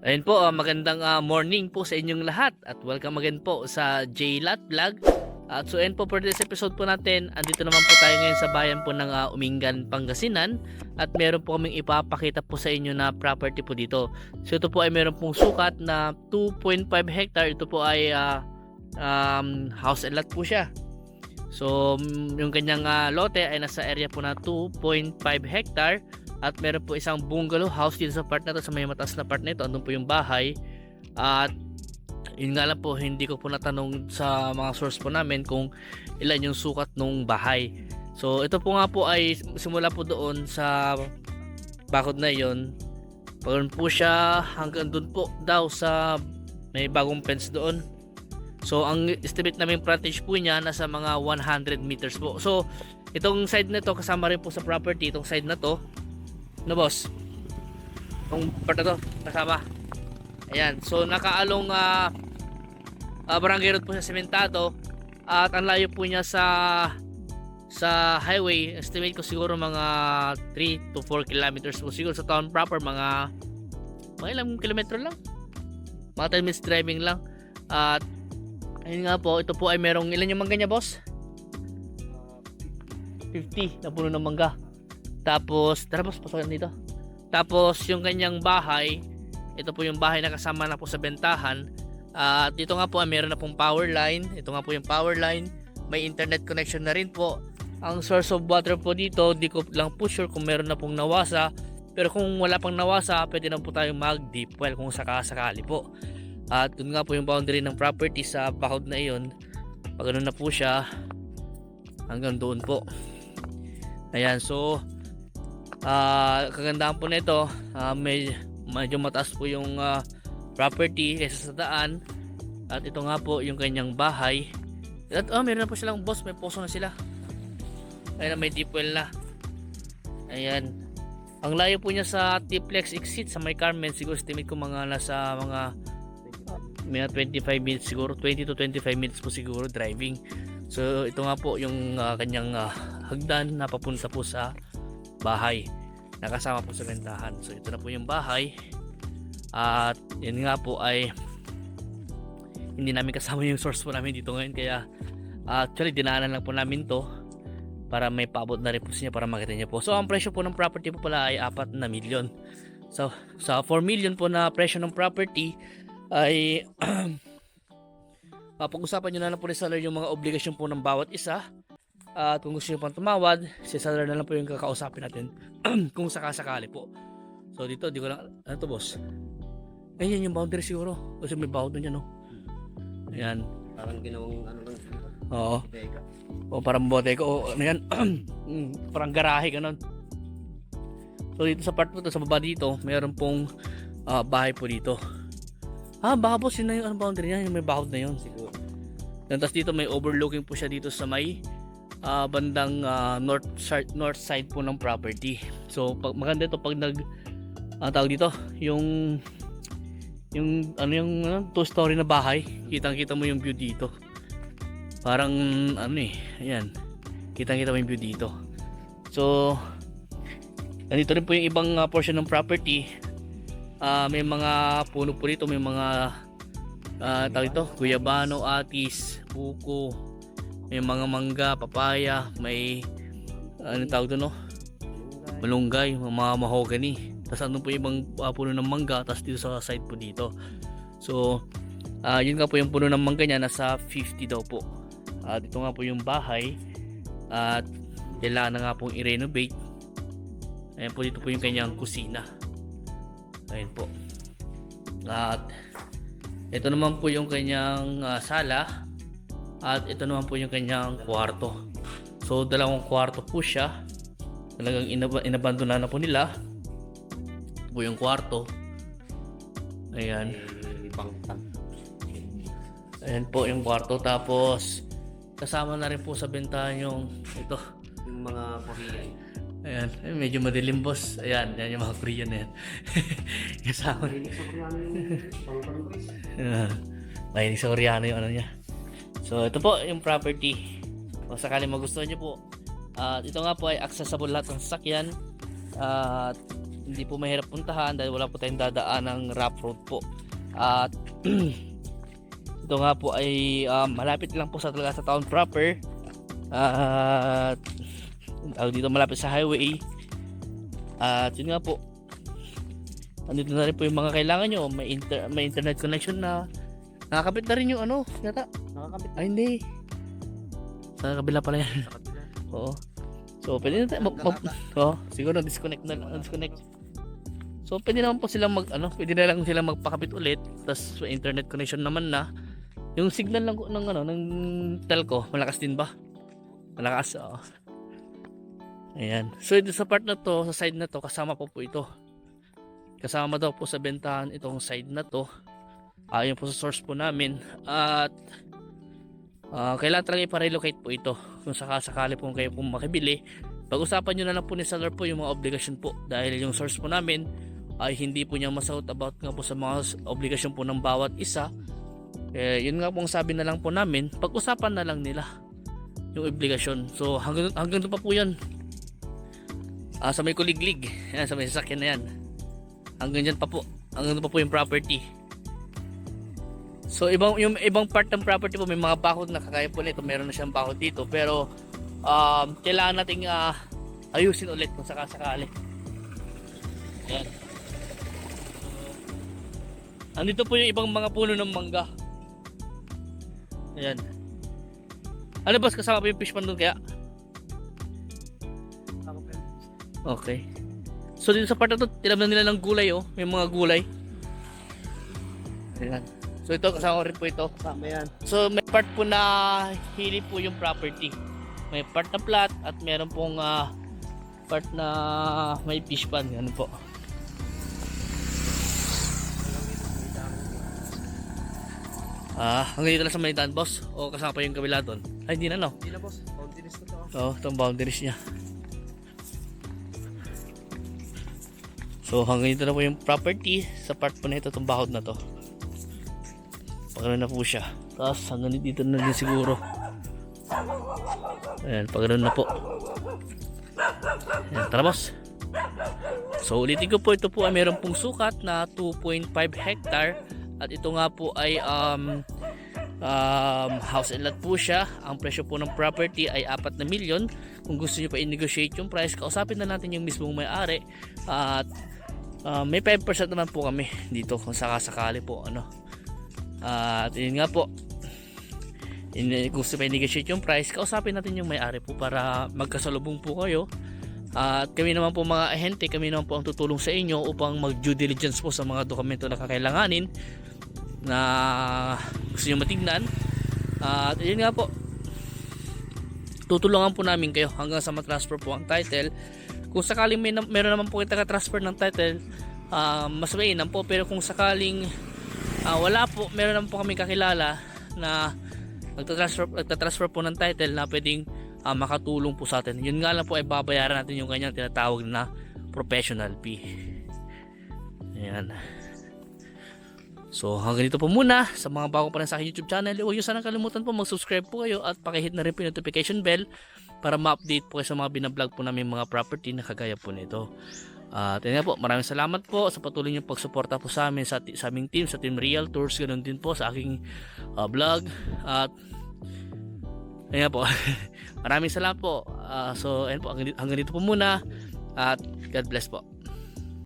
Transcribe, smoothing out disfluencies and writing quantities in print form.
Ayun po, magandang morning po sa inyong lahat at welcome again po sa JLat Vlog. At so ayun po, for this episode po natin, andito naman po tayo ngayon sa bayan po ng Umingan, Pangasinan, at meron po kaming ipapakita po sa inyo na property po dito. So ito po ay meron pong sukat na 2.5 hectare. Ito po ay house and lot po siya. So yung kanyang lote ay nasa area po na 2.5 hectare. At meron po isang bungalow house dito sa part na to, sa may mataas na part na ito. Andun po yung bahay. At yun nga lang po, hindi ko po natanong sa mga source po namin kung ilan yung sukat nung bahay. So ito po nga po ay simula po doon sa bakod na yon. Paganoon po siya hanggang doon po daw sa may bagong fence doon. So ang estimate namin frontage po niya nasa mga 100 meters po. So itong side na to kasama rin po sa property, itong side na to. No boss? Itong part na to kasama. Ayan, so nakaalong barangay road po sa sementado. At ang layo po niya sa highway, estimate ko siguro mga 3 to 4 kilometers po siguro. Sa town proper mga ilang kilometro lang, mga 10 minutes driving lang. At ayun nga po, ito po ay merong ilan yung mangga niya boss? 50 na puno ng mangga. Tapos pasokan dito. Tapos yung kanyang bahay, ito po yung bahay na kasama na po sa bentahan. At dito nga po meron na pong power line. Ito nga po yung power line. May internet connection na rin po. Ang source of water po dito, di ko lang po sure kung meron na pong nawasa. Pero kung wala pang nawasa, pwede na po tayong mag deep well kung sakasakali po. At yun nga po yung boundary ng property sa bakod na iyon. Pag ano na po siya, hanggang doon po. Ayan, so kagandahan po nito, medyo mataas po yung property kaysa sa daan. At ito nga po yung kanyang bahay. At meron na po silang boss, may poso na sila. Ayan, may deep well na. Ayan, ang layo po niya sa T-Plex exit sa may Carmen, siguro estimate ko mga nasa mga 25 minutes siguro, 20 to 25 minutes po siguro driving. So ito nga po yung kanyang hagdan na papunta po sa bahay nakasama po sa bentahan. So ito na po yung bahay. At yun nga po ay hindi namin kasama yung source po namin dito ngayon, kaya actually dinaanan lang po namin to para may paabot na rin po siya para makita niya po. So ang presyo po ng property po pala ay 4 na milyon. So sa 4 million po na presyo ng property ay pag-usapan nyo na lang po ni seller yung mga obligasyon po ng bawat isa. At kung gusto nyo pang tumawad, si seller na lang po yung kakausapin natin kung sakasakali po. So dito, di ko lang, ano to boss? Ayan yung boundary siguro, kasi may boundary niya no. Ayan. Parang ginawang ano lang. Oo. O parang boteka, o ano yan, parang garahe ganun. So dito sa part po to, sa baba dito, mayroon pong bahay po dito. Baka boss, yun na yung boundary niya, yung may bahod na yun siguro. Tapos dito may overlooking po siya dito sa may bandang north side po ng property. So maganda ito pag tawag dito yung two story na bahay, kitang-kita mo yung view dito. Parang ayan, kitang-kita mo yung view dito. So ganito rin po yung ibang portion ng property. May mga puno po dito, may mga tawag dito, guyabano, atis, buko, may mga mangga, papaya, may tawag doon, no? Malunggay, mga mahogany. Tapos ano po yung ibang puno ng mangga, tapos dito sa side po dito. So yun nga po yung puno ng mangga niya, nasa 50 daw po. Dito nga po yung bahay. At kailangan na nga pong i-renovate. Ayan po, dito po yung kanyang kusina. Ayan po. At ito naman po yung kanyang sala. At ito naman po yung kanyang kwarto. So dalawang kwarto po siya. Talagang inabandona na po nila. Ito po yung kwarto. Ayan. Ayan po yung kwarto. Tapos kasama na rin po sa bentahan yung ito, yung mga Korean. Ayan, medyo madilim boss. Ayan, yan yung mga Korean na yan. Kasama. Mahilig sa Koreano yung ano niya. So ito po yung property. Kung sakali magustuhan nyo po. Ito nga po ay accessible lahat ng sasakyan. At hindi po mahirap puntahan dahil wala po tayong dadaan ng rough road po. At ito nga po ay malapit lang po talaga sa town proper. At dito malapit sa highway. At yun nga po, andito na rin po yung mga kailangan nyo. May internet connection na. Nakakapit na rin yung ano yata. Nakakapit Ay hindi, sa kabila pala yan. sa kabila. Oo. So pwede na tayo siguro disconnect na lang, disconnect. So pwede naman po silang pwede na lang silang magpakabit ulit. Tapos internet connection naman na. Yung signal lang ng telco, malakas din ba? Malakas, oo. Ayan. So ito sa part na to, sa side na to, kasama po ito. Kasama daw po sa bentahan itong side na to. Ayon po sa source po namin. At kailangan talaga ipa-relocate po ito. Kung sakasakali po kayo po makibili, pag-usapan nyo na lang po ni seller po yung mga obligasyon po. Dahil yung source po namin ay hindi po niya masagot about nga po sa mga obligasyon po ng bawat isa. Yun nga po ang sabi na lang po namin, pag-usapan na lang nila yung obligasyon. So hanggang doon pa po yan. Sa may kuliglig, yan, sa may sasakyan na yan. Hanggang dyan pa po. Hanggang doon pa po yung property. So yung ibang part ng property po may mga bakod na kakaya po nito. Meron na siyang bakod dito. Pero kailangan nating ayusin ulit kung sakasakali. Yan. Andito po yung ibang mga puno ng mangga. Ayan. Ano boss, kasama pa yung fish pan doon kaya? Okay. So dito sa part na to, tinamnan nila ng gulay oh. May mga gulay. Ayan. So ito, kasama rin po ito. Kasama yan. So may part po na hili po yung property. May part na flat at meron pong part na may fish pan. Ano po. Hanggang dito lang sa Manitan boss? O kasama pa yung kabila doon? Ay hindi na no? Hindi na boss, boundaries na to. Oo, itong boundaries niya. So hanggang dito na po yung property. Sa part po na ito, itong bakod na to. Paganoon na po siya. Tapos hanggang dito na din siguro. Ayan, paganoon na po. Ayan, tara boss. So ulitin ko po, ito po ay meron pong sukat na 2.5 hectare. At ito nga po ay house and lot po siya. Ang presyo po ng property ay 4 na milyon. Kung gusto nyo pa i-negotiate yung price, kausapin na natin yung mismong may-ari. At may 5% naman po kami dito kung sakasakali po at yun nga po, kung gusto pa i-negotiate yung price, kausapin natin yung may-ari po para magkasalubong po kayo. At kami naman po mga ahente, kami naman po ang tutulong sa inyo upang mag due diligence po sa mga dokumento na kakailanganin na gusto nyo matignan. At yun nga po, tutulungan po namin kayo hanggang sa matransfer po ang title. Kung sakaling meron naman po kayo taga-transfer ng title, mas mainam po. Pero kung sakaling wala po, meron naman po kami kakilala na nagtatransfer po ng title na pwedeng makatulong po sa atin. Yun nga lang po ay babayaran natin yung kanyang tinatawag na professional fee. Ayan. So hanggang dito po muna. Sa mga bago pa rin sa aking YouTube channel, huwag nyo sanang kalimutan po mag-subscribe po kayo at pakihit na rin po yung notification bell para ma-update po kayo sa mga binablog po namin mga property na kagaya po nito. At yun nga po, maraming salamat po sa patuloy nyo pagsuporta po sa amin sa aming team, sa Team Realtors, ganoon din po sa aking vlog. At yun nga po, maraming salamat po. So ayun po, hanggang dito po muna at God bless po.